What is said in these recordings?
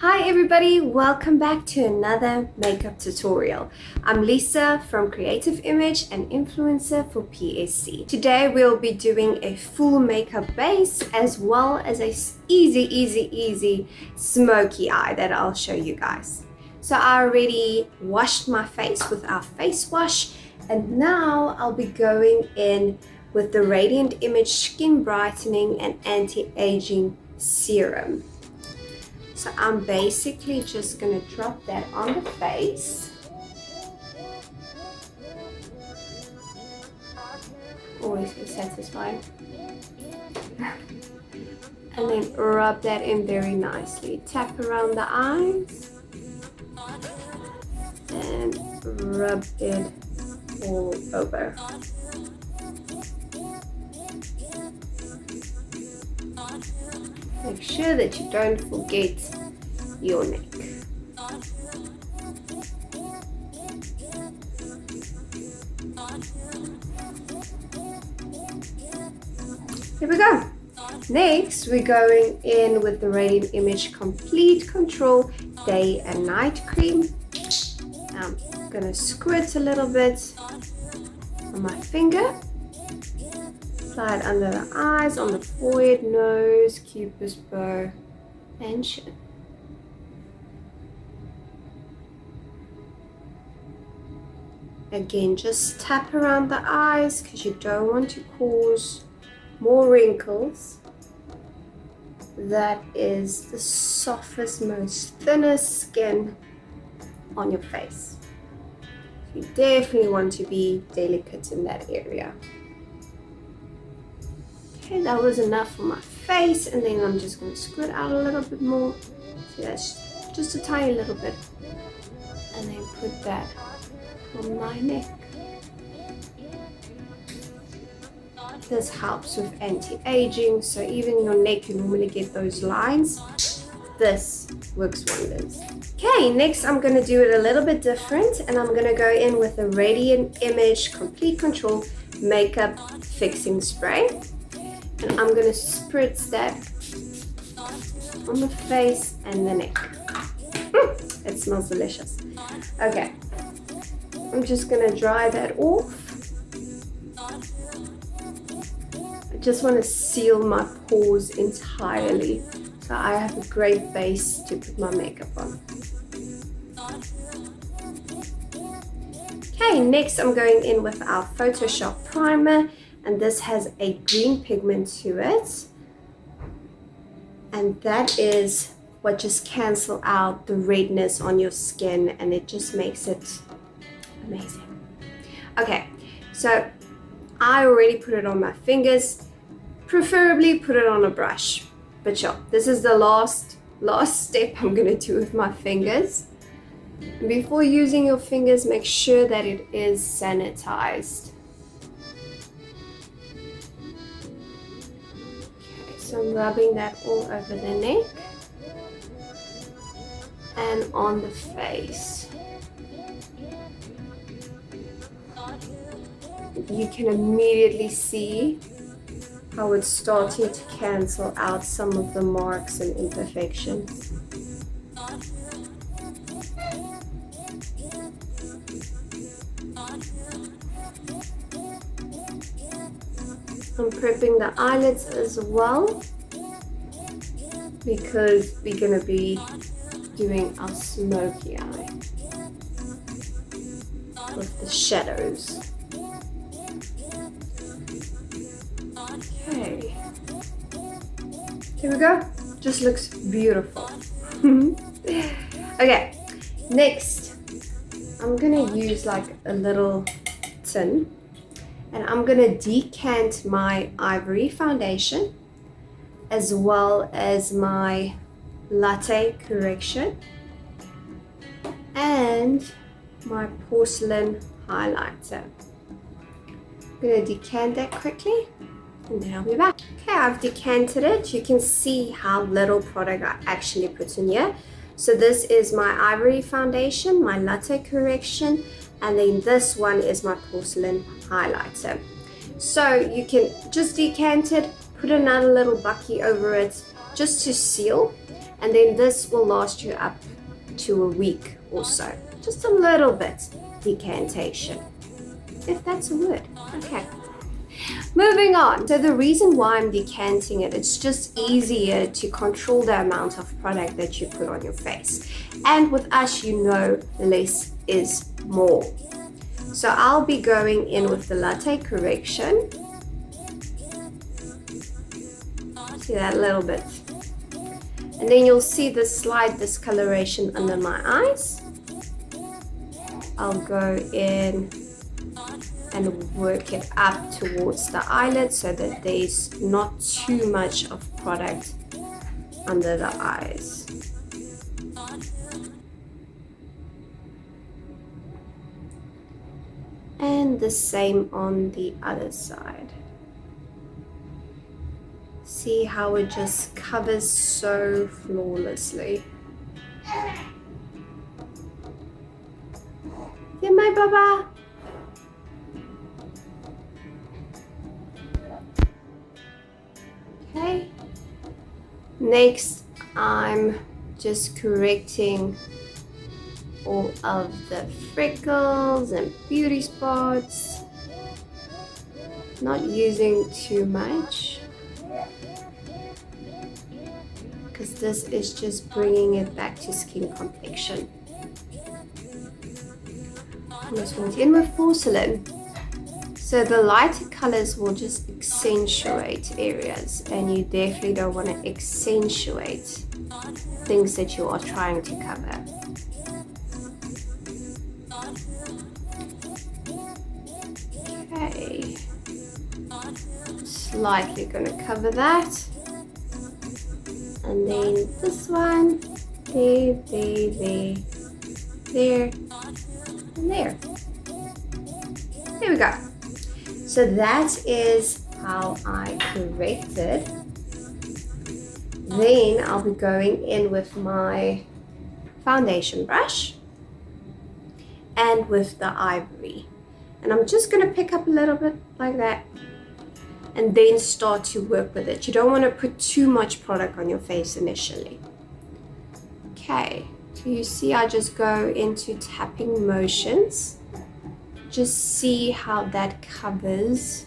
Hi everybody, welcome back to another makeup tutorial. I'm Lisa from CreativeImage, an influencer for PSC. Today we'll be doing a full makeup base as well as a easy smoky eye that I'll show you guys. So I already washed my face with our face wash, and now I'll be going in with the Radiant Image Skin Brightening and Anti-Aging Serum. So I'm basically just going to drop that on the face. Always so satisfying. And then rub that in very nicely. Tap around the eyes. And rub it all over. Make sure that you don't forget your neck. Here we go. Next, we're going in with the Radiant Image Complete Control Day and Night Cream. I'm gonna squirt a little bit on my finger. Apply it under the eyes, on the forehead, nose, cupid's bow, and chin. Again, just tap around the eyes because you don't want to cause more wrinkles. That is the softest, most thinnest skin on your face. You definitely want to be delicate in that area. Okay, that was enough for my face, and then I'm just going to squirt out a little bit more. So that's just a tiny little bit. And then put that on my neck. This helps with anti-aging, so even your neck you normally get those lines. This works wonders. Okay, next I'm going to do it a little bit different, and I'm going to go in with the Radiant Image Complete Control Makeup Fixing Spray. And I'm going to spritz that on the face and the neck. It smells delicious. Okay, I'm just going to dry that off. I just want to seal my pores entirely so I have a great base to put my makeup on. Okay, next I'm going in with our Photoshop primer. And this has a green pigment to it, and that is what just cancels out the redness on your skin, and it just makes it amazing. Okay, so I already put it on my fingers, preferably put it on a brush, but sure, this is the last step I'm gonna do with my fingers. Before using your fingers, make sure that it is sanitized. So I'm rubbing that all over the neck and on the face. You can immediately see how it's starting to cancel out some of the marks and imperfections. I'm prepping the eyelids as well because we're going to be doing our smoky eye with the shadows. Okay, here we go. Just looks beautiful. Okay, next I'm going to use like a little tin. And I'm going to decant my ivory foundation as well as my latte correction and my porcelain highlighter. I'm going to decant that quickly and then I'll be back. Okay, I've decanted it. You can see how little product I actually put in here. So this is my ivory foundation, my latte correction, and then this one is my porcelain highlighter. So you can just decant it, put another little bucky over it just to seal, And then this will last you up to a week or so. Just a little bit decantation, if that's a word. Okay. Moving on. So the reason why I'm decanting it, it's just easier to control the amount of product that you put on your face. And with us, you know, less is more. So I'll be going in with the latte correction. See that a little bit. And then you'll see the slight discoloration under my eyes. I'll go in and work it up towards the eyelid so that there's not too much of product under the eyes. And the same on the other side. See how it just covers so flawlessly. Yeah, my baba. Okay. Next, I'm just correcting all of the freckles and beauty spots. Not using too much, because this is just bringing it back to skin complexion. I'm just going in with porcelain. So the lighter colors will just accentuate areas, and you definitely don't want to accentuate things that you are trying to cover. Okay, slightly going to cover that, and then this one, there, and there. There we go. So that is how I corrected. Then I'll be going in with my foundation brush and with the ivory. And I'm just going to pick up a little bit like that and then start to work with it. You don't want to put too much product on your face initially. Okay, so you see I just go into tapping motions. Just see how that covers.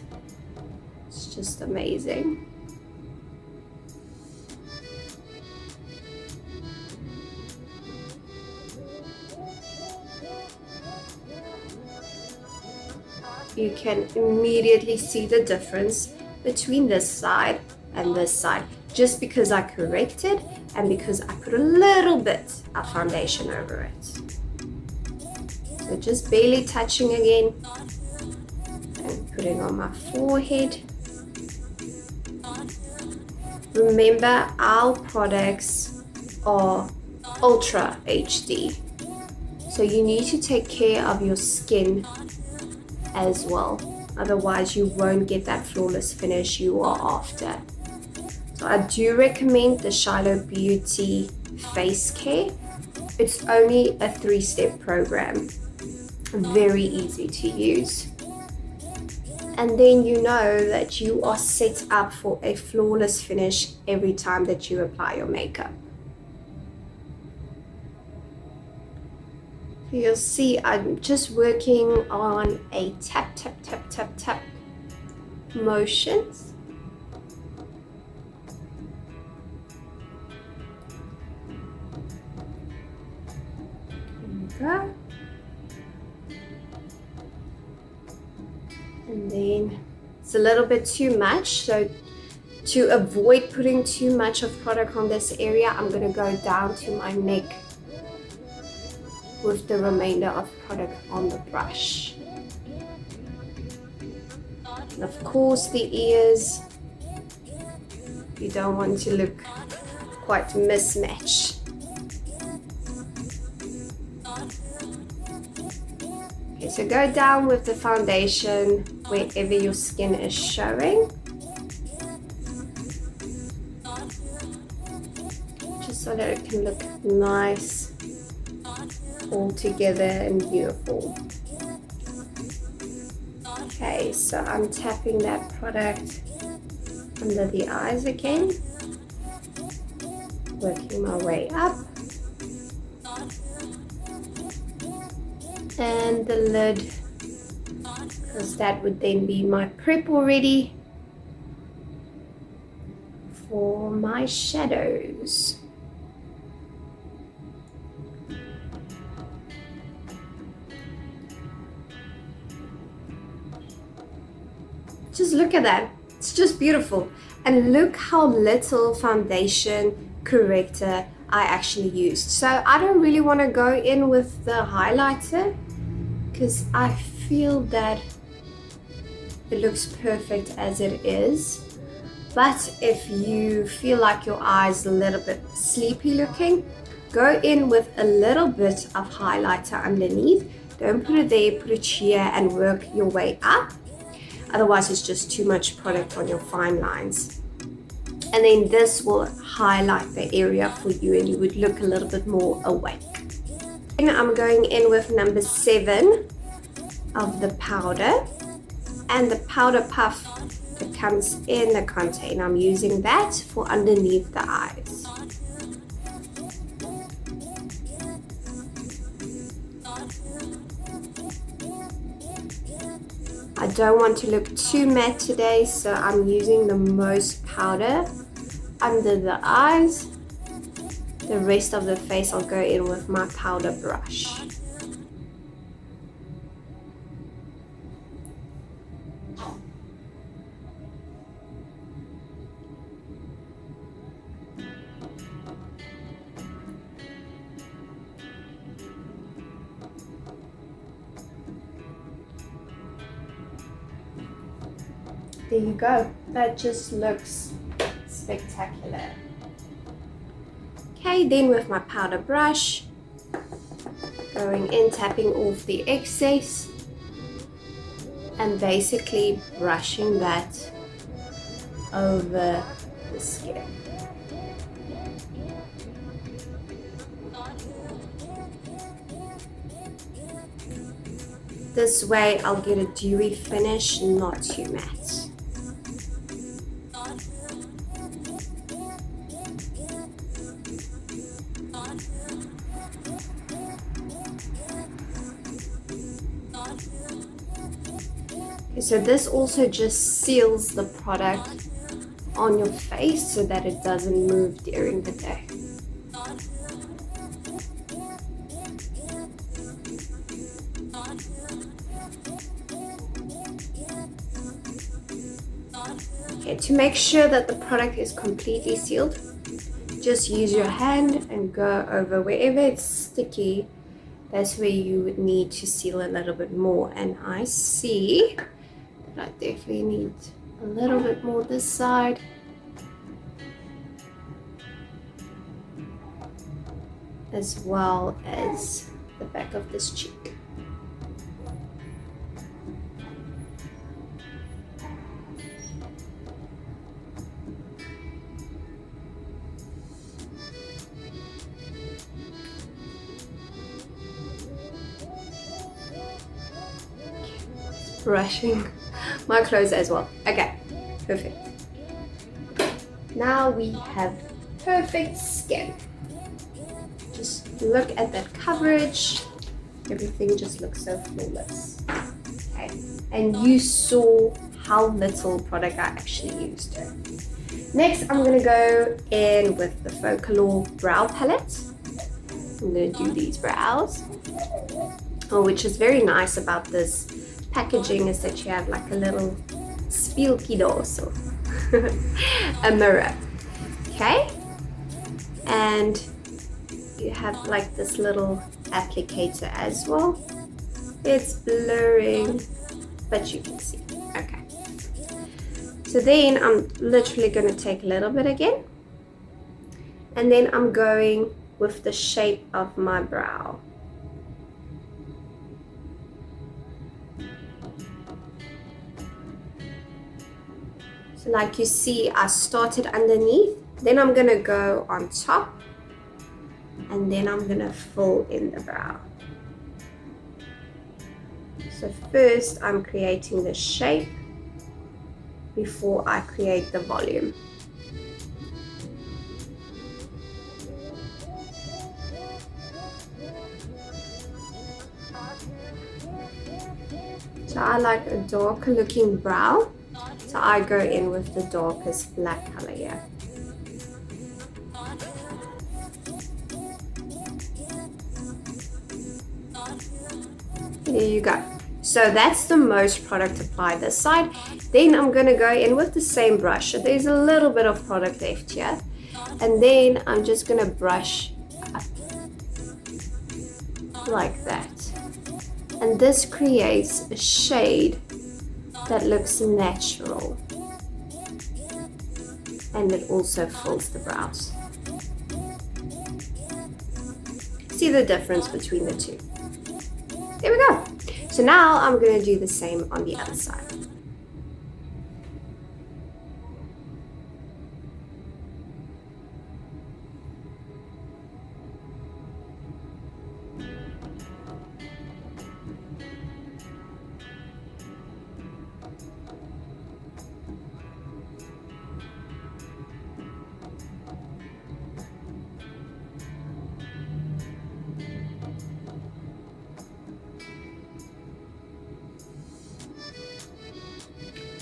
It's just amazing. You can immediately see the difference between this side and this side, just because I corrected and because I put a little bit of foundation over it. So just barely touching again and putting on my forehead. Remember, our products are Ultra HD, so you need to take care of your skin as well. Otherwise, you won't get that flawless finish you are after. So I do recommend the Shiloh Beauty Face Care. It's only a 3-step program. Very easy to use. And then you know that you are set up for a flawless finish every time that you apply your makeup. You'll see I'm just working on a tap, tap, tap, tap, tap motions. There we go. And then it's a little bit too much, so to avoid putting too much of product on this area, I'm going to go down to my neck with the remainder of product on the brush. And of course the ears, you don't want to look quite mismatched. Okay, so go down with the foundation wherever your skin is showing. Just so that it can look nice all together and beautiful. Okay, so I'm tapping that product under the eyes again. working my way up. And the lid, because that would then be my prep already for my shadows. Just look at that, it's just beautiful. And look how little foundation corrector I actually used. So I don't really want to go in with the highlighter because I feel that it looks perfect as it is. But if you feel like your eyes a little bit sleepy looking, go in with a little bit of highlighter underneath. Don't put it there, put it here and work your way up. Otherwise it's just too much product on your fine lines. And then this will highlight the area for you and you would look a little bit more awake. And I'm going in with number 7 of the powder. And the powder puff that comes in the container, I'm using that for underneath the eyes. I don't want to look too matte today, so I'm using the most powder under the eyes. The rest of the face I'll go in with my powder brush. There you go. That just looks spectacular. Okay, then with my powder brush, going in, tapping off the excess and basically brushing that over the skin. This way I'll get a dewy finish, not too matte. So this also just seals the product on your face so that it doesn't move during the day. Okay, to make sure that the product is completely sealed, just use your hand and go over wherever it's sticky. That's where you would need to seal a little bit more. And I see that I definitely need a little bit more this side. As well as the back of this cheek. Brushing my clothes as well. Okay, perfect. Now we have perfect skin. Just look at that coverage. Everything just looks so flawless. Okay, and you saw how little product I actually used. Next, I'm gonna go in with the Folklore brow palette. I'm gonna do these brows. Which is very nice about this packaging is that you have like a little spielkido, so a mirror. Okay, and you have like this little applicator as well. It's blurring, but you can see. Okay, so then I'm literally going to take a little bit again, and then I'm going with the shape of my brow. So like you see, I started underneath, then I'm gonna go on top, and then I'm gonna fill in the brow. So first I'm creating the shape before I create the volume. So I like a darker looking brow. So I go in with the darkest black color here. There you go. So that's the most product applied this side. Then I'm going to go in with the same brush. So there's a little bit of product left here. And then I'm just going to brush up like that. And this creates a shade that looks natural. And it also fills the brows. See the difference between the two? There we go. So now I'm going to do the same on the other side.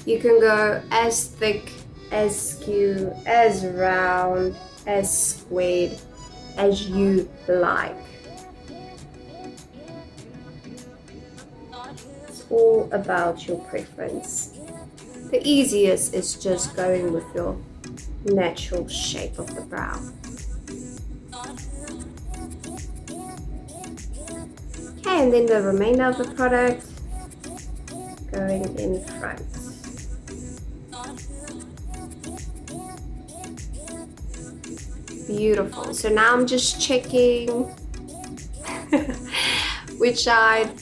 You can go as thick, as skew, as round, as squared as you like. It's all about your preference. The easiest is just going with your natural shape of the brow. Okay, and then the remainder of the product going in front. Beautiful. So now I'm just checking which side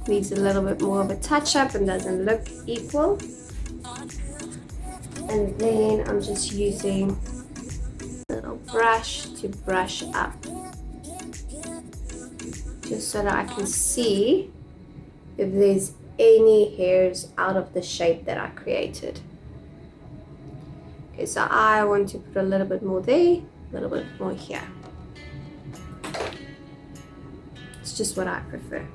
needs a little bit more of a touch up and doesn't look equal. And then I'm just using a little brush to brush up, just so that I can see if there's any hairs out of the shape that I created. Okay, so I want to put a little bit more there, a little bit more here. It's just what I prefer.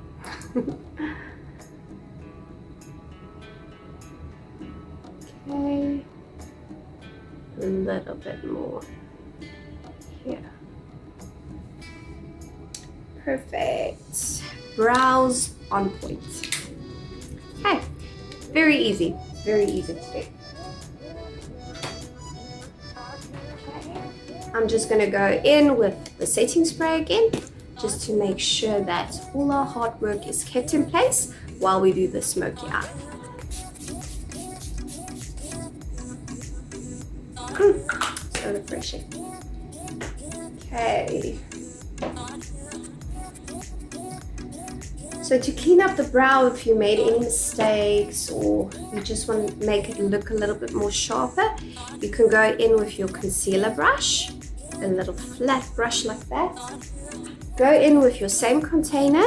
Okay, a little bit more here. Perfect. Brows on point. Okay, very easy to do. I'm just going to go in with the setting spray again, just to make sure that all our hard work is kept in place while we do the smoky eye. So refreshing. Okay. So to clean up the brow, if you made any mistakes or you just want to make it look a little bit more sharper, you can go in with your concealer brush, a little flat brush like that. Go in with your same container,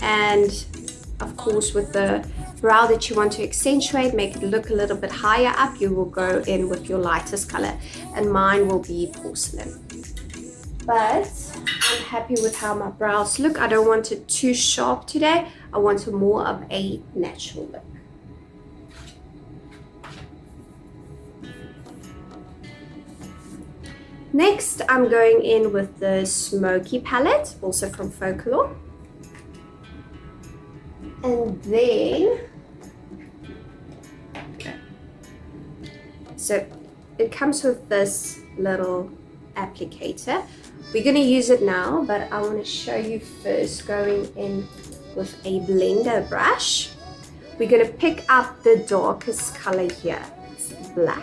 and of course with the brow that you want to accentuate, make it look a little bit higher up, you will go in with your lightest color, and mine will be porcelain. But I'm happy with how my brows look. I don't want it too sharp today. I want it more of a natural look. Next, I'm going in with the Smoky palette, also from Folklore. And then, so it comes with this little applicator. We're going to use it now, but I want to show you first going in with a blender brush. We're going to pick up the darkest color here. It's black.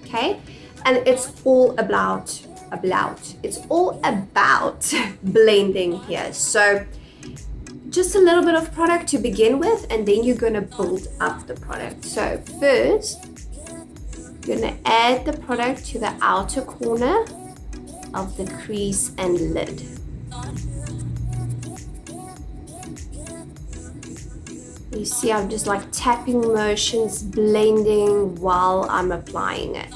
Okay, and it's all about blending here. So just a little bit of product to begin with, and then you're going to build up the product. So first, you're going to add the product to the outer corner of the crease and lid. You see, I'm just like tapping motions, blending while I'm applying it.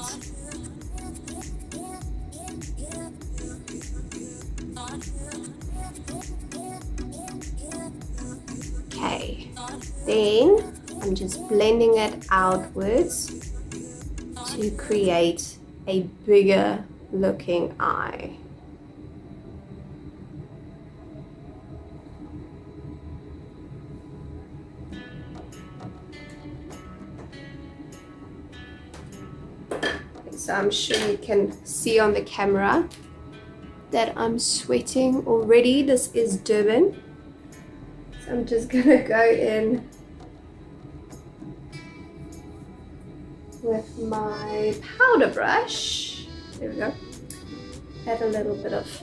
Okay. then I'm just blending it outwards to create a bigger looking eye. So I'm sure you can see on the camera that I'm sweating already. This is Durban. So I'm just gonna go in with my powder brush. There we go. Add a little bit of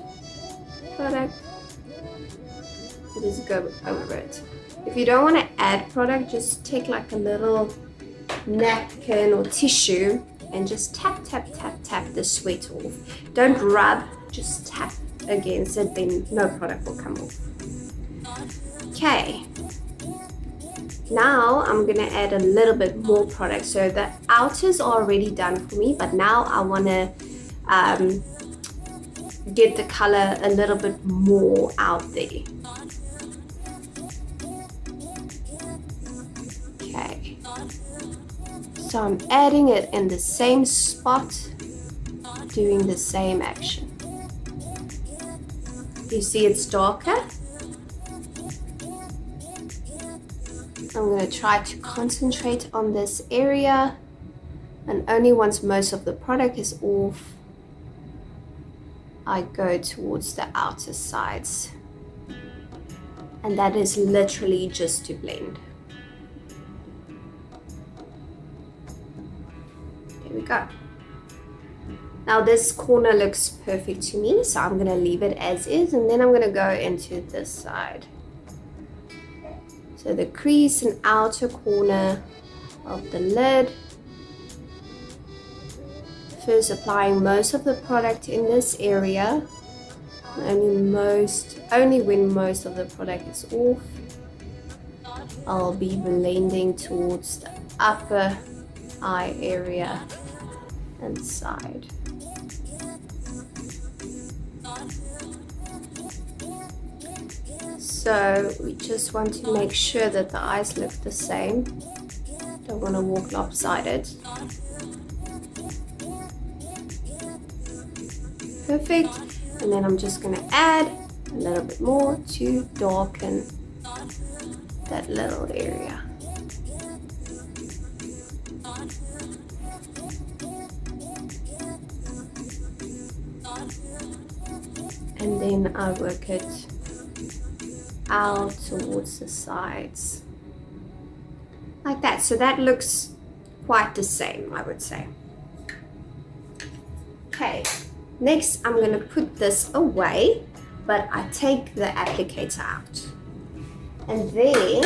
product. Just go over it. If you don't want to add product, just take like a little napkin or tissue and just tap, tap, tap, tap the sweat off. Don't rub, just tap against it, then no product will come off. Okay. Now I'm gonna add a little bit more product. So the outers are already done for me, but now I wanna get the color a little bit more out there. Okay. So I'm adding it in the same spot, doing the same action. You see it's darker? I'm going to try to concentrate on this area, and only once most of the product is off, I go towards the outer sides. And that is literally just to blend. There we go. Now this corner looks perfect to me, so I'm going to leave it as is, and then I'm going to go into this side. So the crease and outer corner of the lid. First applying most of the product in this area. Only when most of the product is off, I'll be blending towards the upper eye area and side. So we just want to make sure that the eyes look the same. Don't want to walk lopsided. Perfect. And then I'm just going to add a little bit more to darken that little area. And then I work it out towards the sides like that. So that looks quite the same, I would say. Okay, next I'm going to put this away, but I take the applicator out, and then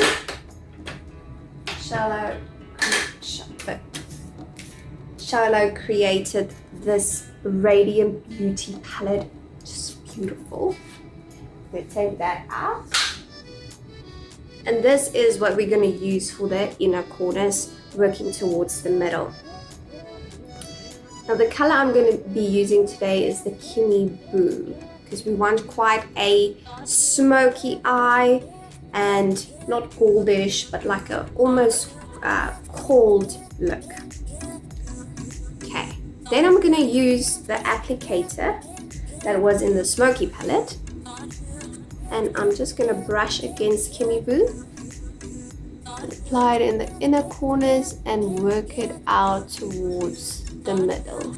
Shiloh created this Radiant Beauty palette, just beautiful. I'm going to take that out. And this is what we're going to use for the inner corners, working towards the middle. Now the color I'm going to be using today is the Kimmy Boo, because we want quite a smoky eye, and not goldish, but like a almost cold look. Okay, then I'm going to use the applicator that was in the smoky palette. And I'm just going to brush against Kimmy Boo, apply it in the inner corners and work it out towards the middle.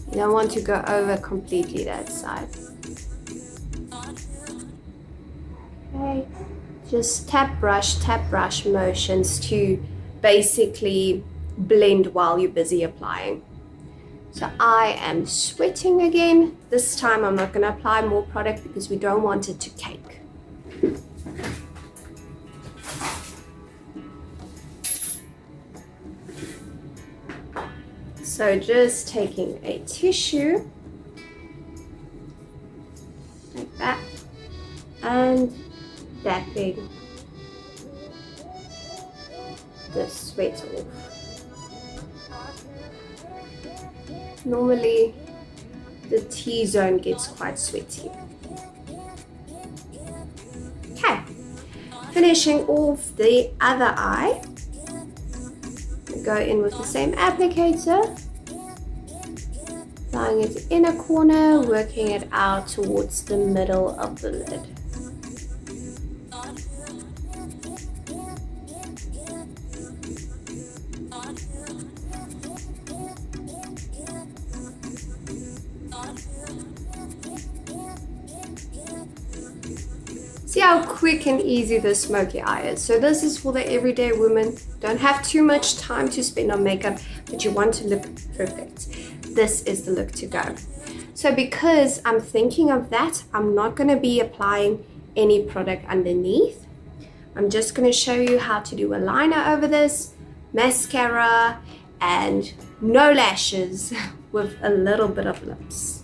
You don't want to go over completely that side. Okay, just tap brush motions to basically blend while you're busy applying. So I am sweating again. This time I'm not going to apply more product because we don't want it to cake. So just taking a tissue like that and dapping this sweat off. Normally the T-zone gets quite sweaty. Okay, finishing off the other eye. Go in with the same applicator, applying it in a corner, working it out towards the middle of the lid. See how quick and easy this smoky eye is. So this is for the everyday woman. Don't have too much time to spend on makeup, but you want to look perfect. This is the look to go. So because I'm thinking of that, I'm not going to be applying any product underneath. I'm just going to show you how to do a liner over this, mascara, and no lashes with a little bit of lips.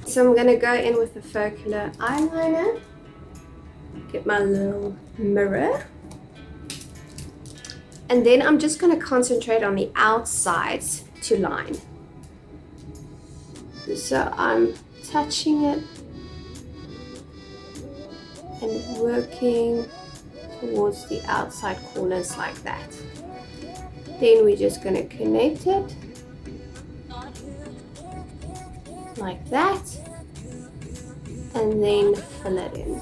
So I'm going to go in with the Focula eyeliner. Get my little mirror, and then I'm just going to concentrate on the outsides to line. So I'm touching it and working towards the outside corners like that. Then we're just going to connect it like that and then fill it in.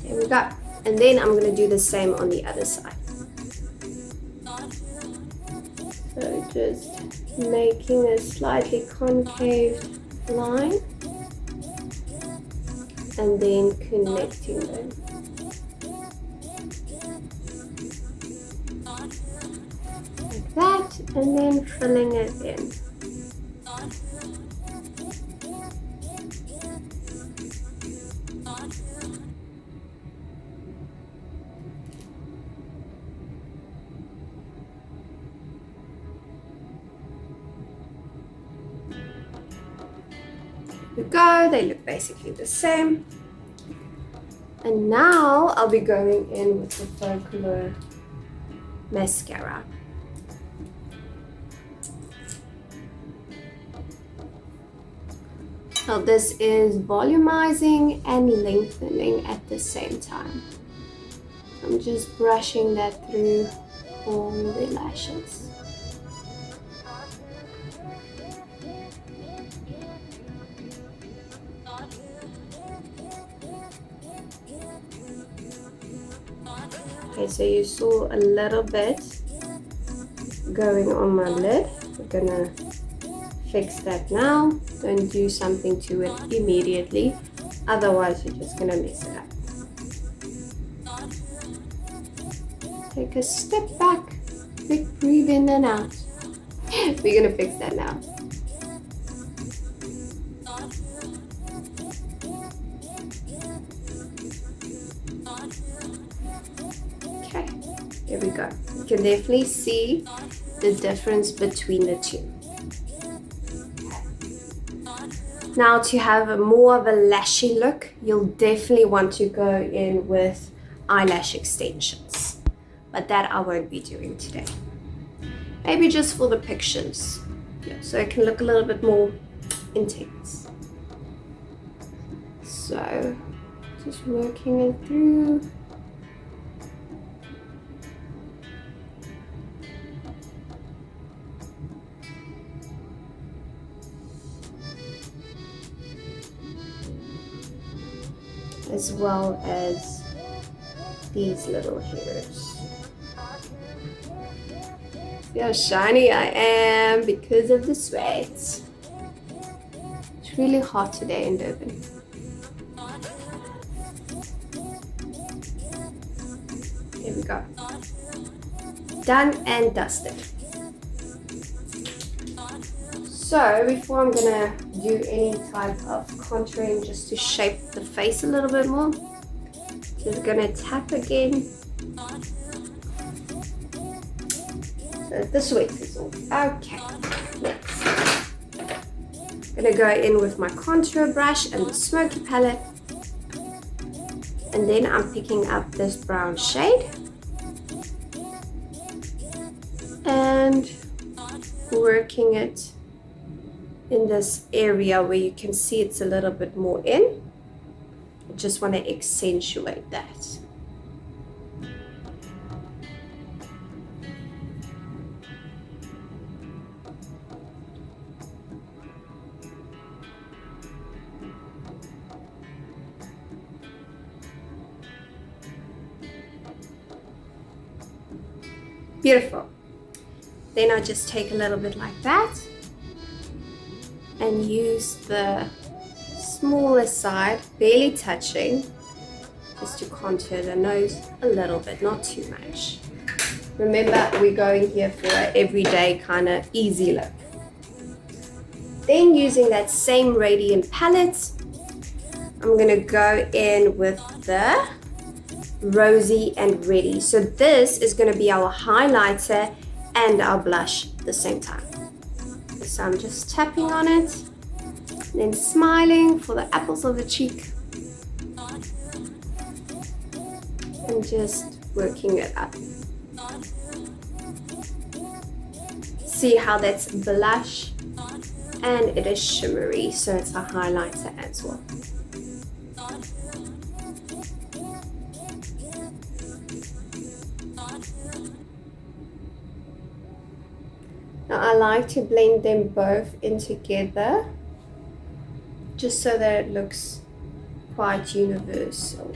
There we go. And then I'm going to do the same on the other side. So just making a slightly concave line and then connecting them. Like that, and then filling it in. We go, they look basically the same. And now I'll be going in with the Focula mascara. Now this is volumizing and lengthening at the same time. I'm just brushing that through all the lashes. Okay, so you saw a little bit going on my lid. We're gonna fix that now. Don't do something to it immediately, otherwise you're just gonna mess it up. Take a step back, big breathe in and out. We're gonna fix that now. Okay, there we go. You can definitely see the difference between the two. Now to have a more of a lashy look, you'll definitely want to go in with eyelash extensions. But that I won't be doing today. Maybe just for the pictures. Yeah, so it can look a little bit more intense. So, just working it through. As well as these little hairs. See how shiny I am because of the sweat. It's really hot today in Durban. Here we go. Done and dusted. So before I'm gonna do any type of contouring just to shape the face a little bit more, just gonna tap again. So the sweat is off. Okay, next. I'm gonna go in with my contour brush and the smoky palette, and then I'm picking up this brown shade and working it in this area where you can see it's a little bit more in. I just want to accentuate that. Beautiful. Then I'll just take a little bit like that and use the smaller side, barely touching, just to contour the nose a little bit, not too much. Remember, we're going here for an everyday kind of easy look. Then using that same Radiant palette, I'm gonna go in with the Rosy and Ready. So this is gonna be our highlighter and our blush at the same time. So I'm just tapping on it, then smiling for the apples of the cheek, and just working it up. See how that's blush and it is shimmery, so it's a highlighter as well. Now I like to blend them both in together, just so that it looks quite universal.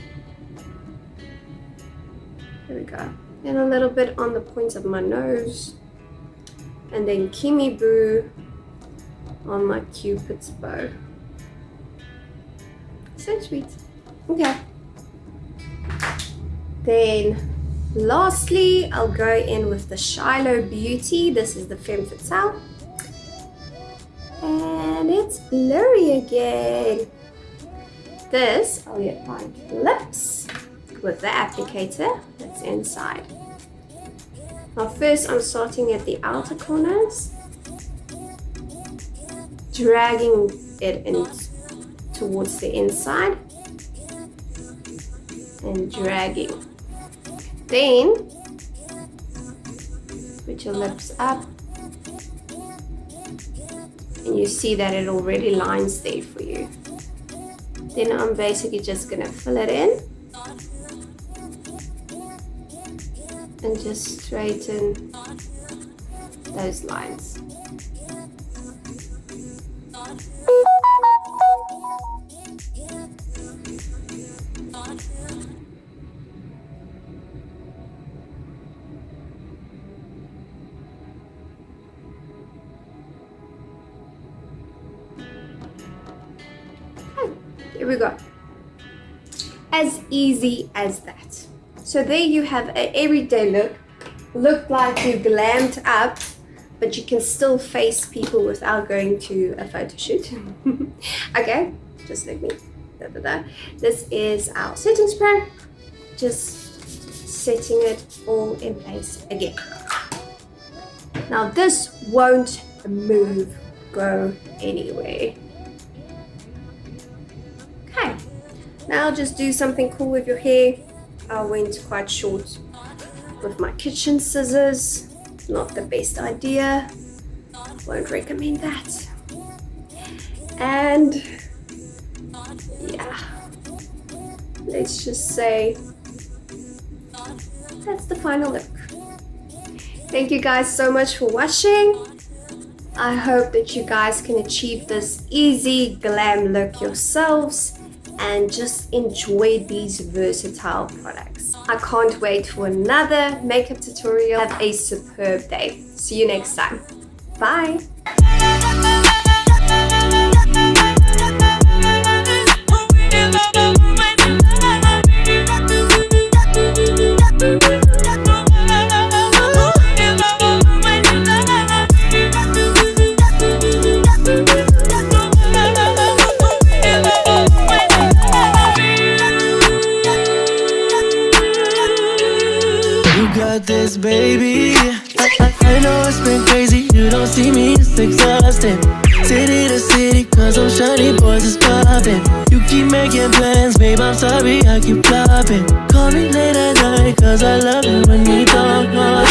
There we go. And a little bit on the points of my nose, and then Kimi Boo on my Cupid's bow. So sweet. Okay. Then lastly, I'll go in with the Shiloh Beauty. This is the Femme Fatale. And it's blurry again. This, I'll get my lips with the applicator that's inside. Now first I'm starting at the outer corners, dragging it in towards the inside and dragging. Then put your lips up and you see that it already lines there for you. Then I'm basically just gonna fill it in and just straighten those lines. Here we go. As easy as that. So there you have an everyday look. Look like you glammed up, but you can still face people without going to a photo shoot. Okay, just let me. This is our setting spray. Just setting it all in place again. Now this won't move, go anywhere. Okay, now just do something cool with your hair. I went quite short with my kitchen scissors. Not the best idea. Won't recommend that. And yeah, let's just say that's the final look. Thank you guys so much for watching. I hope that you guys can achieve this easy glam look yourselves and just enjoy these versatile products. I can't wait for another makeup tutorial. Have a superb day. See you next time. Bye. This baby, I know it's been crazy. You don't see me, it's exhausting. City to city. shiny boys is popping. You keep making plans, babe, I'm sorry I keep flopping. Call me late at night, cause I love it when we talk all